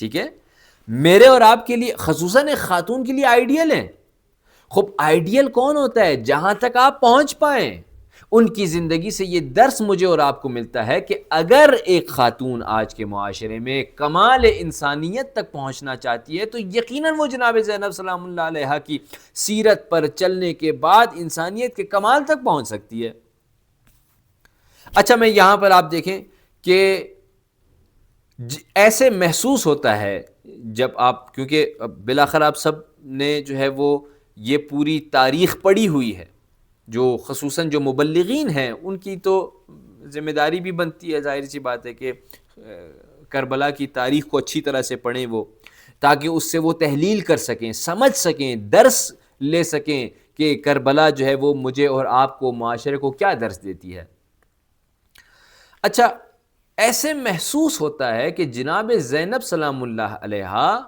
ٹھیک ہے، میرے اور آپ کے لیے، خصوصاً ایک خاتون کے لیے آئیڈیل ہیں. خوب آئیڈیل کون ہوتا ہے؟ جہاں تک آپ پہنچ پائیں. ان کی زندگی سے یہ درس مجھے اور آپ کو ملتا ہے کہ اگر ایک خاتون آج کے معاشرے میں کمال انسانیت تک پہنچنا چاہتی ہے تو یقیناً وہ جناب زینب سلام اللہ علیہا کی سیرت پر چلنے کے بعد انسانیت کے کمال تک پہنچ سکتی ہے. اچھا، میں یہاں پر آپ دیکھیں کہ ایسے محسوس ہوتا ہے جب آپ، کیونکہ بالآخر آپ سب نے جو ہے وہ یہ پوری تاریخ پڑھی ہوئی ہے، جو خصوصاً جو مبلغین ہیں ان کی تو ذمہ داری بھی بنتی ہے، ظاہر سی بات ہے کہ کربلا کی تاریخ کو اچھی طرح سے پڑھیں وہ، تاکہ اس سے وہ تحلیل کر سکیں، سمجھ سکیں، درس لے سکیں کہ کربلا جو ہے وہ مجھے اور آپ کو، معاشرے کو کیا درس دیتی ہے. اچھا، ایسے محسوس ہوتا ہے کہ جناب زینب سلام اللہ علیہا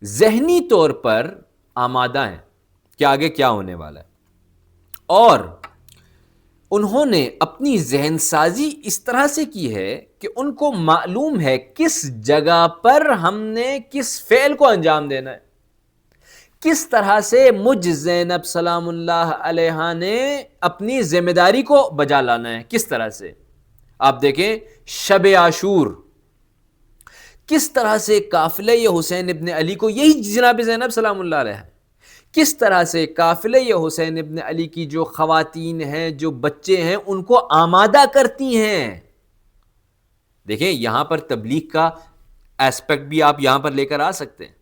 ذہنی طور پر آمادہ ہیں کہ آگے کیا ہونے والا ہے، اور انہوں نے اپنی ذہن سازی اس طرح سے کی ہے کہ ان کو معلوم ہے کس جگہ پر ہم نے کس فعل کو انجام دینا ہے، کس طرح سے مجھ زینب سلام اللہ علیہا نے اپنی ذمہ داری کو بجا لانا ہے. کس طرح سے؟ آپ دیکھیں شب عاشور کس طرح سے قافلہ حسین ابن علی کو، یہی جناب زینب سلام اللہ علیہ، کس طرح سے قافلہ حسین ابن علی کی جو خواتین ہیں، جو بچے ہیں، ان کو آمادہ کرتی ہیں. دیکھیں یہاں پر تبلیغ کا ایسپیکٹ بھی آپ یہاں پر لے کر آ سکتے ہیں.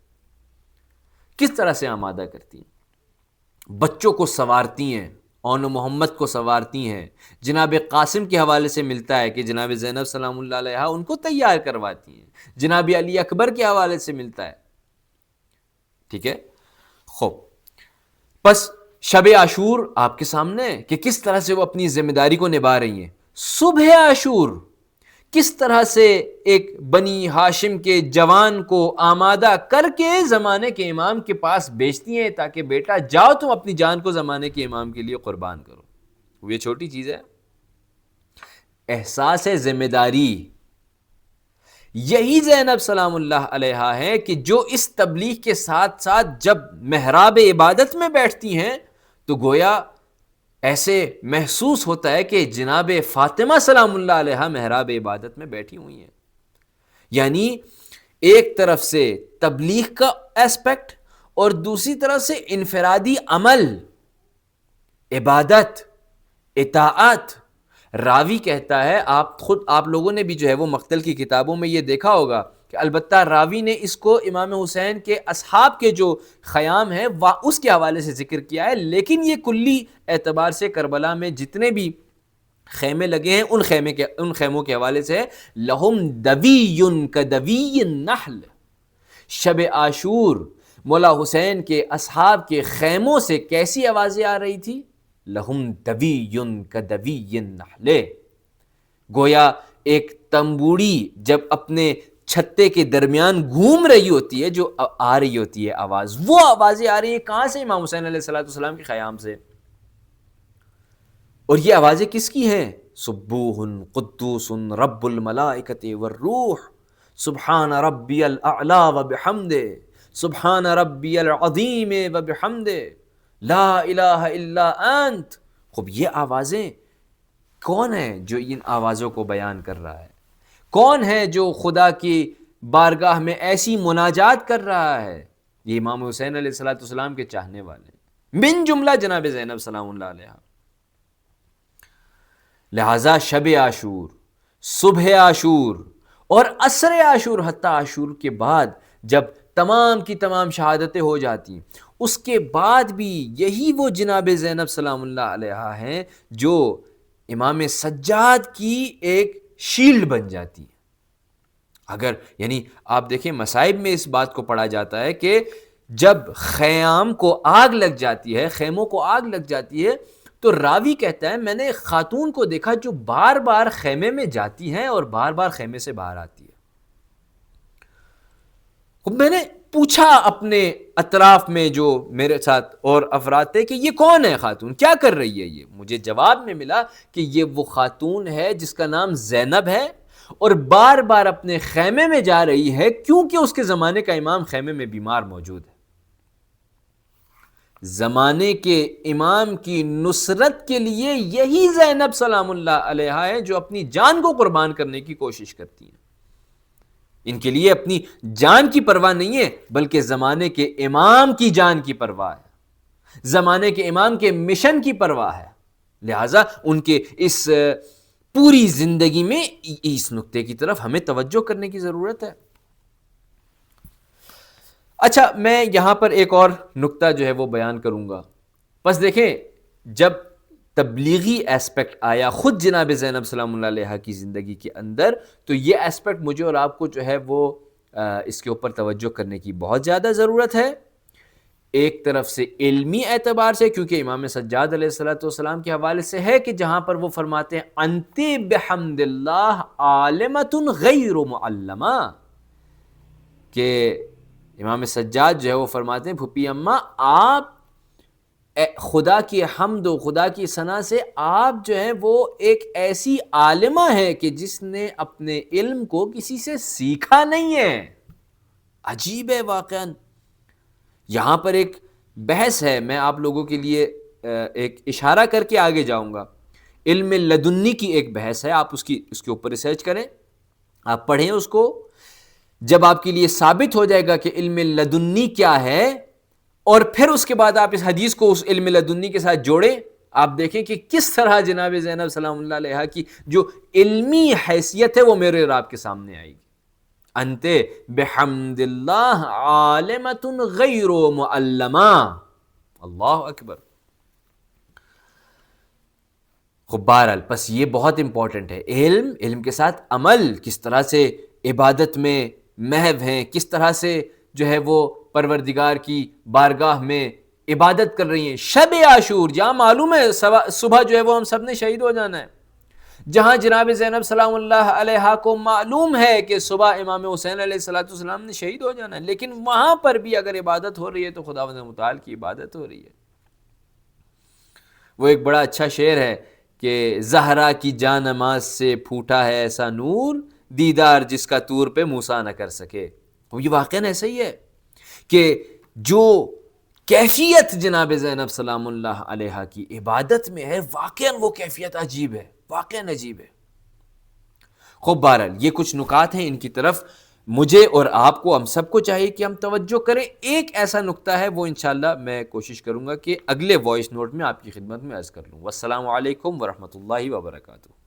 کس طرح سے آمادہ کرتی ہیں، بچوں کو سنوارتی ہیں، اون محمد کو سنوارتی ہیں. جناب قاسم کے حوالے سے ملتا ہے کہ جناب زینب سلام اللہ علیہا ان کو تیار کرواتی ہیں. جناب علی اکبر کے حوالے سے ملتا ہے. ٹھیک ہے، خوب. پس شب عاشور آپ کے سامنے ہے کہ کس طرح سے وہ اپنی ذمہ داری کو نبھا رہی ہیں. صبح عاشور کس طرح سے ایک بنی ہاشم کے جوان کو آمادہ کر کے زمانے کے امام کے پاس بیچتی ہیں تاکہ بیٹا جاؤ تم اپنی جان کو زمانے کے امام کے لیے قربان کرو. وہ یہ چھوٹی چیز ہے، احساس ذمہ داری. یہی زینب سلام اللہ علیہا ہے کہ جو اس تبلیغ کے ساتھ ساتھ جب محراب عبادت میں بیٹھتی ہیں تو گویا ایسے محسوس ہوتا ہے کہ جناب فاطمہ سلام اللہ علیہا محراب عبادت میں بیٹھی ہوئی ہیں. یعنی ایک طرف سے تبلیغ کا ایسپیکٹ اور دوسری طرف سے انفرادی عمل، عبادت، اطاعت. راوی کہتا ہے، آپ لوگوں نے بھی جو ہے وہ مقتل کی کتابوں میں یہ دیکھا ہوگا کہ البتہ راوی نے اس کو امام حسین کے اصحاب کے جو خیام ہیں اس کے حوالے سے ذکر کیا ہے، لیکن یہ کلی اعتبار سے کربلا میں جتنے بھی خیمے لگے ہیں ان خیموں کے حوالے سے لہم دوی کدوی النحل. شب عاشور مولا حسین کے اصحاب کے خیموں سے کیسی آوازیں آ رہی تھی؟ لہم دوی کدوی النحل. گویا ایک تنبوڑی جب اپنے چھتے کے درمیان گھوم رہی ہوتی ہے، جو آ رہی ہوتی ہے آواز، وہ آوازیں آ رہی ہیں کہاں سے؟ امام حسین علیہ السلام کے خیام سے. اور یہ آوازیں کس کی ہیں؟ سبوح قدوس رب الملائکۃ والروح، سبحان ربی الاعلی وبحمدہ، سبحان ربی العظیم وبحمدہ، لا الہ الا انت. خوب یہ آوازیں کون ہے جو ان آوازوں کو بیان کر رہا ہے؟ کون ہے جو خدا کی بارگاہ میں ایسی مناجات کر رہا ہے؟ یہ امام حسین علیہ السلام کے چاہنے والے ہیں، من جملہ جناب زینب سلام اللہ علیہ. لہذا شب عاشور، صبح عاشور اور عصر عاشور، حتیٰ عاشور کے بعد جب تمام کی تمام شہادتیں ہو جاتی ہیں، اس کے بعد بھی یہی وہ جناب زینب سلام اللہ علیہا ہیں جو امام سجاد کی ایک شیلڈ بن جاتی ہے. اگر یعنی آپ دیکھیں مصائب میں اس بات کو پڑھا جاتا ہے کہ جب خیام کو آگ لگ جاتی ہے، خیموں کو آگ لگ جاتی ہے، تو راوی کہتا ہے میں نے ایک خاتون کو دیکھا جو بار بار خیمے میں جاتی ہیں اور بار بار خیمے سے باہر آتی ہے. میں نے پوچھا اپنے اطراف میں جو میرے ساتھ اور افراد تھے کہ یہ کون ہے خاتون، کیا کر رہی ہے یہ؟ مجھے جواب میں ملا کہ یہ وہ خاتون ہے جس کا نام زینب ہے، اور بار بار اپنے خیمے میں جا رہی ہے کیونکہ اس کے زمانے کا امام خیمے میں بیمار موجود ہے۔ زمانے کے امام کی نصرت کے لیے یہی زینب سلام اللہ علیہا ہے جو اپنی جان کو قربان کرنے کی کوشش کرتی ہیں۔ ان کے لیے اپنی جان کی پرواہ نہیں ہے بلکہ زمانے کے امام کی جان کی پرواہ ہے، زمانے کے امام کے مشن کی پرواہ ہے۔ لہٰذا ان کے اس پوری زندگی میں اس نقطے کی طرف ہمیں توجہ کرنے کی ضرورت ہے۔ اچھا، میں یہاں پر ایک اور نقطہ جو ہے وہ بیان کروں گا۔ بس دیکھیں، جب تبلیغی ایسپیکٹ آیا خود جناب زینب سلام اللہ علیہا کی زندگی کے اندر، تو یہ ایسپیکٹ مجھے اور آپ کو جو ہے وہ اس کے اوپر توجہ کرنے کی بہت زیادہ ضرورت ہے۔ ایک طرف سے علمی اعتبار سے، کیونکہ امام سجاد علیہ السلام کے حوالے سے ہے کہ جہاں پر وہ فرماتے ہیں انت بحمد اللہ عالمۃ غیر معلمہ، کہ امام سجاد جو ہے وہ فرماتے ہیں پھپھی اماں آپ خدا کی حمد و خدا کی ثنا سے آپ جو ہیں وہ ایک ایسی عالمہ ہے کہ جس نے اپنے علم کو کسی سے سیکھا نہیں ہے۔ عجیب ہے واقعاً۔ یہاں پر ایک بحث ہے، میں آپ لوگوں کے لیے ایک اشارہ کر کے آگے جاؤں گا۔ علم لدنی کی ایک بحث ہے، آپ اس کے اوپر ریسرچ کریں، آپ پڑھیں اس کو۔ جب آپ کے لیے ثابت ہو جائے گا کہ علم لدنی کیا ہے، اور پھر اس کے بعد آپ اس حدیث کو اس علم لدنی کے ساتھ جوڑیں، آپ دیکھیں کہ کس طرح جناب زینب سلام اللہ علیہا کی جو علمی حیثیت ہے وہ میرے اور آپ کے سامنے آئے گی۔ انت بحمد اللہ عالمۃ غیر معلمہ، اللہ اکبر۔ خب بہرحال پس یہ بہت امپورٹنٹ ہے، علم کے ساتھ عمل کس طرح سے عبادت میں محو ہیں، کس طرح سے جو ہے وہ پروردگار کی بارگاہ میں عبادت کر رہی ہیں۔ شب عاشور جہاں معلوم ہے صبح جو ہے وہ ہم سب نے شہید ہو جانا ہے، جہاں جناب زینب سلام اللہ علیہا کو معلوم ہے کہ صبح امام حسین علیہ السلام نے شہید ہو جانا ہے، لیکن وہاں پر بھی اگر عبادت ہو رہی ہے تو خداوند متعال کی عبادت ہو رہی ہے۔ وہ ایک بڑا اچھا شعر ہے کہ زہرا کی جان نماز سے پھوٹا ہے ایسا نور، دیدار جس کا طور پہ موسیٰ نہ کر سکے۔ یہ واقعاً ایسا ہی ہے کہ جو کیفیت جناب زینب سلام اللہ علیہا کی عبادت میں ہے، واقعاً وہ کیفیت عجیب ہے، واقعاً عجیب ہے۔ خوب بہرحال یہ کچھ نکات ہیں، ان کی طرف مجھے اور آپ کو، ہم سب کو چاہیے کہ ہم توجہ کریں۔ ایک ایسا نقطہ ہے وہ انشاءاللہ میں کوشش کروں گا کہ اگلے وائس نوٹ میں آپ کی خدمت میں عرض کر لوں۔ والسلام علیکم ورحمۃ اللہ وبرکاتہ۔